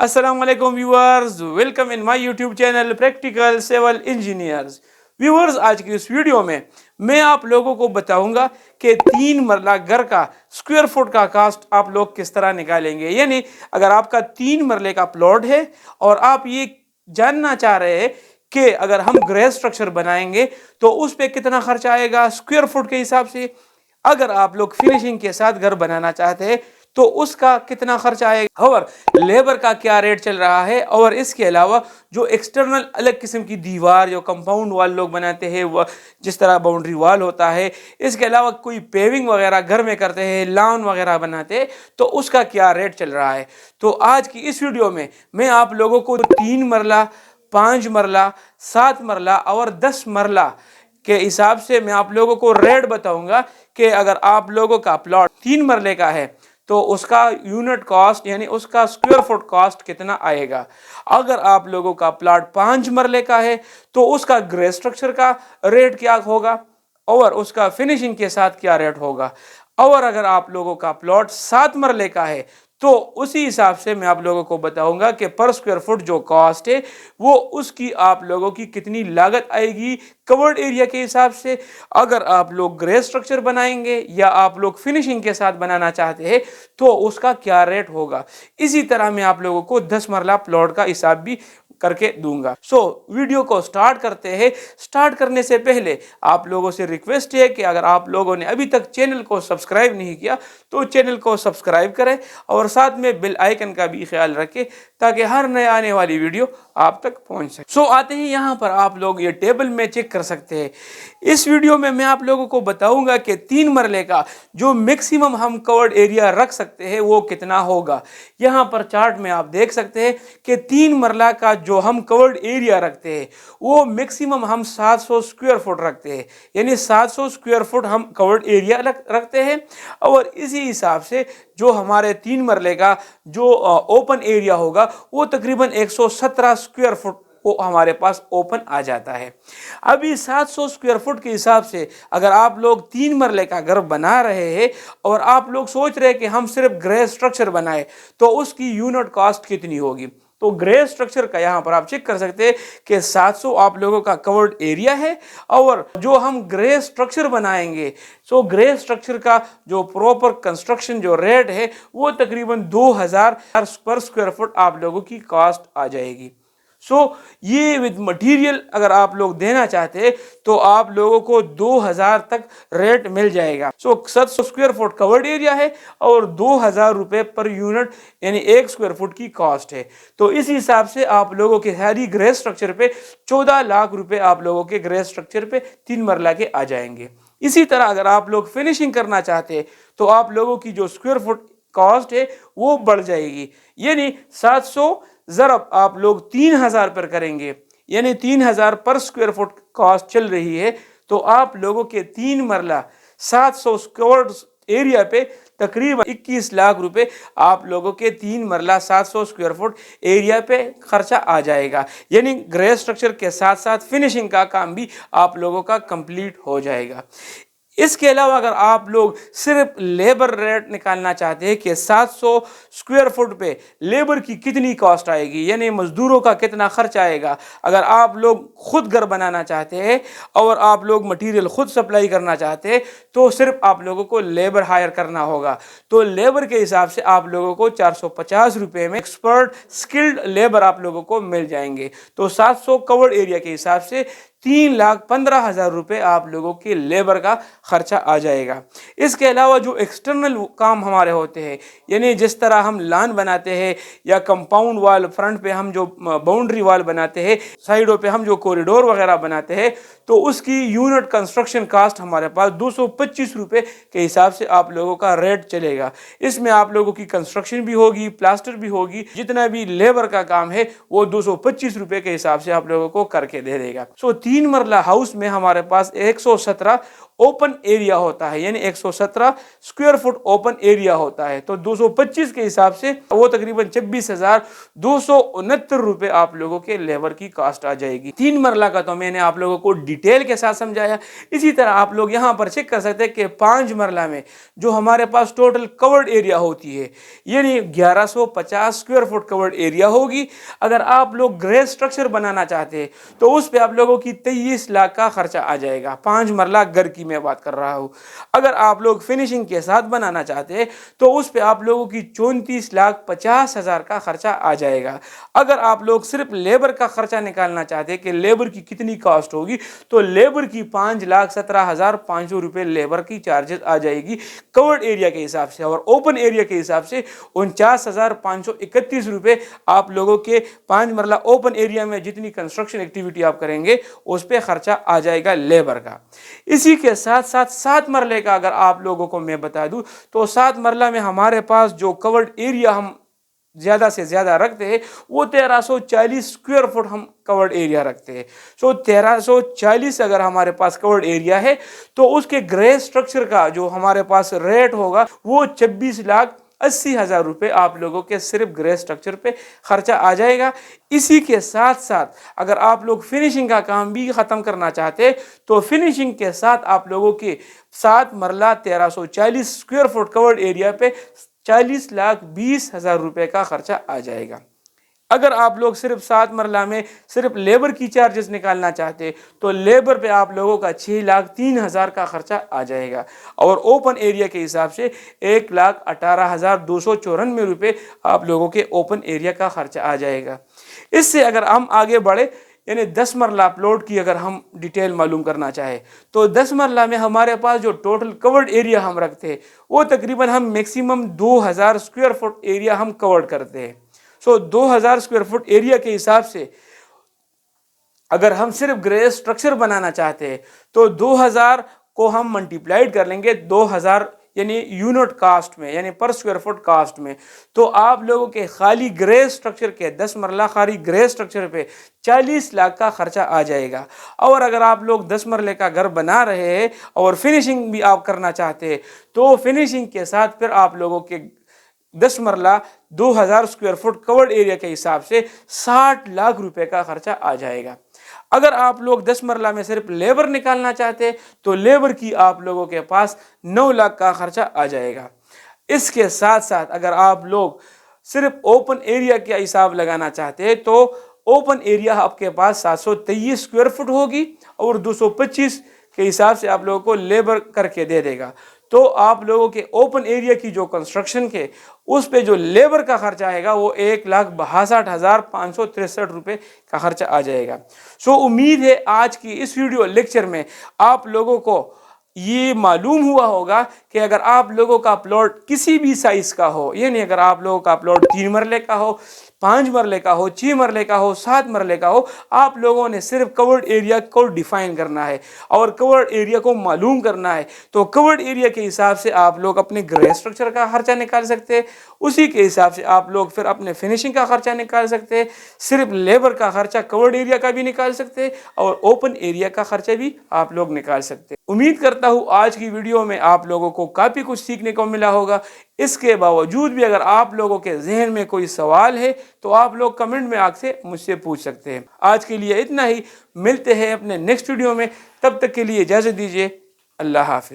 अस्सलाम वालेकुम viewers, welcome in my YouTube channel practical civil engineers. Viewers, आज की इस वीडियो में मैं आप लोगों को बताऊंगा कि 3 मरला घर का स्क्वायर फुट का कास्ट आप लोग किस तरह निकालेंगे। यानी अगर आपका 3 मरले का प्लॉट है और आप ये जानना चाह रहे हैं कि अगर हम ग्रे स्ट्रक्चर बनाएंगे तो उस पर कितना खर्च आएगा स्क्वायर फुट के हिसाब से। अगर आप लोग फिनिशिंग के साथ घर बनाना चाहते हैं तो उसका कितना खर्च आएगा और लेबर का क्या रेट चल रहा है। और इसके अलावा जो एक्सटर्नल अलग किस्म की दीवार जो कंपाउंड वाल लोग बनाते हैं, वह जिस तरह बाउंड्री वाल होता है, इसके अलावा कोई पेविंग वगैरह घर में करते हैं, लॉन वगैरह बनाते हैं, तो उसका क्या रेट चल रहा है। तो आज की इस वीडियो में मैं आप लोगों को 3 मरला, 5 मरला, 7 मरला और 10 मरला के हिसाब से मैं आप लोगों को रेट बताऊंगा कि अगर आप लोगों का प्लॉट 3 मरले का है तो उसका यूनिट कॉस्ट यानी उसका स्क्वायर फुट कॉस्ट कितना आएगा। अगर आप लोगों का प्लॉट 5 मरले का है तो उसका ग्रे स्ट्रक्चर का रेट क्या होगा और उसका फिनिशिंग के साथ क्या रेट होगा। और अगर आप लोगों का प्लॉट 7 मरले का है तो उसी हिसाब से मैं आप लोगों को बताऊंगा कि पर स्क्वायर फुट जो कॉस्ट है वो उसकी आप लोगों की कितनी लागत आएगी कवर्ड एरिया के हिसाब से। अगर आप लोग ग्रे स्ट्रक्चर बनाएंगे या आप लोग फिनिशिंग के साथ बनाना चाहते हैं तो उसका क्या रेट होगा। इसी तरह मैं आप लोगों को 10 मरला प्लॉट का हिसाब भी करके दूंगा। वीडियो को स्टार्ट करते हैं। स्टार्ट करने से पहले आप लोगों से रिक्वेस्ट है कि अगर आप लोगों ने अभी तक चैनल को सब्सक्राइब नहीं किया तो चैनल को सब्सक्राइब करें और साथ में बेल आइकन का भी ख्याल रखें ताकि हर नए आने वाली वीडियो आप तक पहुंच सके। आते हैं यहाँ पर आप लोग ये टेबल में चेक कर सकते हैं। इस वीडियो में मैं आप लोगों को बताऊंगा कि 3 मरले का जो मैक्सिमम हम कवर्ड एरिया रख सकते हैं वो कितना होगा। यहाँ पर चार्ट में आप देख सकते हैं कि 3 मरला का जो हम कवर्ड एरिया रखते हैं वो मैक्सिमम हम 700 स्क्वायर फुट रखते हैं। यानी 700 स्क्वायर फुट हम कवर्ड एरिया रखते हैं और इसी हिसाब से जो हमारे 3 मरले का जो ओपन एरिया होगा वो तकरीबन 117 स्क्वायर फुट वो हमारे पास ओपन आ जाता है। अभी 700 स्क्वायर फुट के हिसाब से अगर आप लोग 3 मरले का घर बना रहे हैं और आप लोग सोच रहे हैं कि हम सिर्फ ग्रे स्ट्रक्चर बनाए तो उसकी यूनिट कॉस्ट कितनी होगी। तो ग्रे स्ट्रक्चर का यहाँ पर आप चेक कर सकते हैं कि 700 आप लोगों का कवर्ड एरिया है और जो हम ग्रे स्ट्रक्चर बनाएंगे सो ग्रे स्ट्रक्चर का जो प्रॉपर कंस्ट्रक्शन जो रेट है वो तकरीबन 2000 पर स्क्वायर फुट आप लोगों की कॉस्ट आ जाएगी। ये विद मटेरियल अगर आप लोग देना चाहते हैं तो आप लोगों को 2000 तक रेट मिल जाएगा। 700 स्क्वायर फुट कवर्ड एरिया है और 2000 रुपये पर यूनिट यानी 1 स्क्वायर फुट की कॉस्ट है। तो इस हिसाब से आप लोगों के सारी ग्रे स्ट्रक्चर पे 14 लाख रुपए आप लोगों के ग्रे स्ट्रक्चर पे 3 मरला के आ जाएंगे। इसी तरह अगर आप लोग फिनिशिंग करना चाहते हैं तो आप लोगों की जो स्क्वायर फुट कॉस्ट है वो बढ़ जाएगी। यानी 700 ज़रब आप लोग 3000 पर करेंगे यानी 3000 पर स्क्वायर फुट कॉस्ट चल रही है तो आप लोगों के 3 मरला 700 स्क्वायर एरिया पे तकरीबन 21 लाख रुपए आप लोगों के 3 मरला 700 स्क्वायर फुट एरिया पे खर्चा आ जाएगा। यानी ग्रे स्ट्रक्चर के साथ साथ फिनिशिंग का काम भी आप लोगों का कंप्लीट हो जाएगा। इसके अलावा अगर आप लोग सिर्फ लेबर रेट निकालना चाहते हैं कि 700 स्क्वायर फुट पे लेबर की कितनी कॉस्ट आएगी यानी मजदूरों का कितना खर्च आएगा। अगर आप लोग खुद घर बनाना चाहते हैं और आप लोग मटेरियल खुद सप्लाई करना चाहते हैं तो सिर्फ आप लोगों को लेबर हायर करना होगा। तो लेबर के हिसाब से आप लोगों को 450 रुपये में एक्सपर्ट स्किल्ड लेबर आप लोगों को मिल जाएंगे। तो 700 कवर्ड एरिया के हिसाब से 3,15,000 रुपये आप लोगों के लेबर का खर्चा आ जाएगा। इसके अलावा जो एक्सटर्नल काम हमारे होते हैं यानी जिस तरह हम लान बनाते हैं या कंपाउंड वाल, फ्रंट पे हम जो बाउंड्री वाल बनाते हैं, साइडों पे हम जो कॉरिडोर वगैरह बनाते हैं तो उसकी यूनिट कंस्ट्रक्शन कास्ट हमारे पास 225 रुपये के हिसाब से आप लोगों का रेट चलेगा। इसमें आप लोगों की कंस्ट्रक्शन भी होगी, प्लास्टर भी होगी, जितना भी लेबर का काम है वो 225 रुपये के हिसाब से आप लोगों को करके दे देगा। 3 मरला हाउस में हमारे पास 117 ओपन एरिया होता है, यानी 117 स्क्वायर फुट ओपन एरिया होता है। तो 225 के हिसाब से वो तकरीबन 26,269 रुपए आप लोगों के लेबर की कास्ट आ जाएगी। 3 मरला का तो मैंने आप लोगों को डिटेल के साथ समझाया। इसी तरह आप लोग यहाँ पर चेक कर सकते हैं कि 5 मरला में जो हमारे पास टोटल कवर्ड एरिया होती है, यानी 1150 स्क्वायर फुट कवर्ड एरिया होगी। अगर आप लोग ग्रे स्ट्रक्चर बनाना चाहते हैं तो उस पे आप लोगों की 23 लाख का खर्चा आ जाएगा। 5 मरला घर की मैं बात कर रहा हूं। अगर आप लोग फिनिशिंग के साथ बनाना चाहते हैं तो उस पे आप लोगों की 34,50,000 का खर्चा आ जाएगा। अगर आप लोग सिर्फ लेबर का खर्चा निकालना चाहते हैं कि लेबर की कितनी कॉस्ट होगी, तो लेबर की 5,17,500 रुपए लेबर की चार्जेस आ जाएगी कवर्ड एरिया के हिसाब से, और ओपन एरिया के हिसाब से 49,531 रुपए आप लोगों के 5 मरला ओपन एरिया में जितनी कंस्ट्रक्शन एक्टिविटी आप करेंगे उस पे खर्चा आ जाएगा लेबर का। इसी के साथ साथ 7 मरले का अगर आप लोगों को मैं बता दूं तो 7 मरला में हमारे पास जो कवर्ड एरिया हम ज्यादा से ज्यादा रखते हैं वो 1340 स्क्वायर फुट हम कवर्ड एरिया रखते हैं। सो 1340 अगर हमारे पास कवर्ड एरिया है तो उसके ग्रे स्ट्रक्चर का जो हमारे पास रेट होगा वो 26,80,000 रुपए आप लोगों के सिर्फ ग्रे स्ट्रक्चर पे खर्चा आ जाएगा। इसी के साथ साथ अगर आप लोग फिनिशिंग का काम भी खत्म करना चाहते हैं तो फिनिशिंग के साथ आप लोगों के 7 मरला 1340 स्क्वायर फुट कवर्ड एरिया पे 40,20,000 रुपए का खर्चा आ जाएगा। अगर आप लोग सिर्फ 7 मरला में सिर्फ लेबर की चार्जेस निकालना चाहते हैं तो लेबर पे आप लोगों का 6,03,000 का खर्चा आ जाएगा, और ओपन एरिया के हिसाब से 1,18,294 रुपए आप लोगों के ओपन एरिया का खर्चा आ जाएगा। इससे अगर हम आगे बढ़े, यानी 10 मरला प्लॉट की अगर हम डिटेल मालूम करना चाहे तो 10 मरला में हमारे पास जो टोटल कवर्ड एरिया हम रखते हैं वो तकरीबन हम मैक्सिमम 2,000 स्क्वायर फुट एरिया हम कवर्ड करते हैं। सो 2,000 स्क्वायर फुट एरिया के हिसाब से अगर हम सिर्फ ग्रे स्ट्रक्चर बनाना चाहते हैं तो 2,000 को हम मल्टीप्लाइड कर लेंगे 2,000 यानी यूनिट कास्ट में, यानी पर स्क्वायर फुट कास्ट में, तो आप लोगों के खाली ग्रे स्ट्रक्चर के 10 मरला खाली ग्रे स्ट्रक्चर पे 40 लाख का खर्चा आ जाएगा। और अगर आप लोग 10 मरले का घर बना रहे हैं और फिनिशिंग भी आप करना चाहते हैं तो फिनिशिंग के साथ फिर आप लोगों के 10 मरला 2,000 स्क्वायर फुट कवर्ड एरिया के हिसाब से 60 लाख रुपए का खर्चा आ जाएगा। अगर आप लोग 10 मरला में सिर्फ लेबर निकालना चाहते हैं तो लेबर की आप लोगों के पास 9 लाख का खर्चा आ जाएगा। इसके साथ साथ अगर आप लोग सिर्फ ओपन एरिया का हिसाब लगाना चाहते हैं तो ओपन एरिया आपके पास 723 स्क्वायर फुट होगी और 225 के हिसाब से आप लोगों को लेबर करके दे देगा। तो आप लोगों के ओपन एरिया की जो कंस्ट्रक्शन के उस पे जो लेबर का खर्चा आएगा वो 1,62,563 रुपए का खर्चा आ जाएगा। सो उम्मीद है आज की इस वीडियो लेक्चर में आप लोगों को ये मालूम हुआ होगा कि अगर आप लोगों का प्लॉट किसी भी साइज का हो, यानी अगर आप लोगों का प्लॉट 3 मरले का हो, 5 मरले का हो, 6 मरले का हो, 7 मरले का हो, आप लोगों ने सिर्फ कवर्ड एरिया को डिफाइन करना है और कवर्ड एरिया को मालूम करना है। तो कवर्ड एरिया के हिसाब से आप लोग अपने ग्रे स्ट्रक्चर का खर्चा निकाल सकते हैं, उसी के हिसाब से आप लोग फिर अपने फिनिशिंग का खर्चा निकाल सकते हैं, सिर्फ लेबर का खर्चा कवर्ड एरिया का भी निकाल सकते हैं और ओपन एरिया का खर्चा भी आप लोग निकाल सकते हैं। उम्मीद करता हूँ आज की वीडियो में आप लोगों को काफ़ी कुछ सीखने को मिला होगा। इसके बावजूद भी अगर आप लोगों के जहन में कोई सवाल है तो आप लोग कमेंट में आके मुझसे पूछ सकते हैं। आज के लिए इतना ही, मिलते हैं अपने नेक्स्ट वीडियो में, तब तक के लिए इजाज़त दीजिए। अल्लाह हाफिज़।